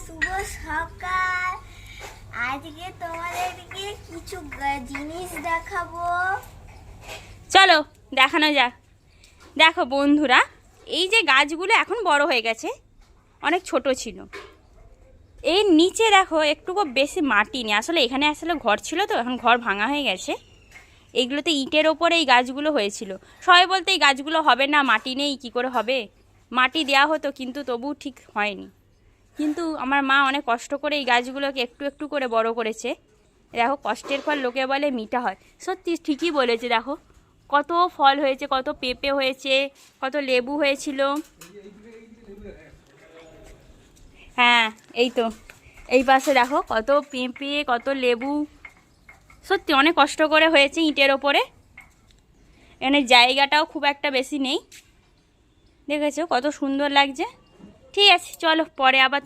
শুভ সকাল। আজকে তোমাদেরকে কিছু জিনিস দেখাবো। চলো দেখানো যাক। দেখো বন্ধুরা, এই যে গাছগুলো এখন বড় হয়ে গেছে, অনেক ছোট ছিল। এর নিচে দেখো একটুকু বেশি মাটি নেই। আসলে এখানে আসলে ঘর ছিল, তো এখন ঘর ভাঙা হয়ে গেছে। এইগুলোতে ইটের ওপরে এই গাছগুলো হয়েছিল। সবাই বলতে এই গাছগুলো হবে না, মাটি নেই, কি করে হবে। মাটি দেওয়া হতো কিন্তু তবু ঠিক হয়নি। কিন্তু আমার মা অনেক কষ্ট করে এই গাছগুলোকে একটু একটু করে বড় করেছে। দেখো, কষ্টের ফল লোকে বলে মিঠা হয়। সত্যি ঠিকই বলেছে। দেখো কত ফল হয়েছে, কত পেঁপে হয়েছে, কত লেবু হয়েছিল। হ্যাঁ, এই তো এই পাশে দেখো কত পেঁপে, কত লেবু। সত্যি অনেক কষ্ট করে হয়েছে ইটের ওপরে। এখানে জায়গাটাও খুব একটা বেশি নেই। দেখেছো কত সুন্দর লাগছে। ঠিক আছে, চলো পরে আবার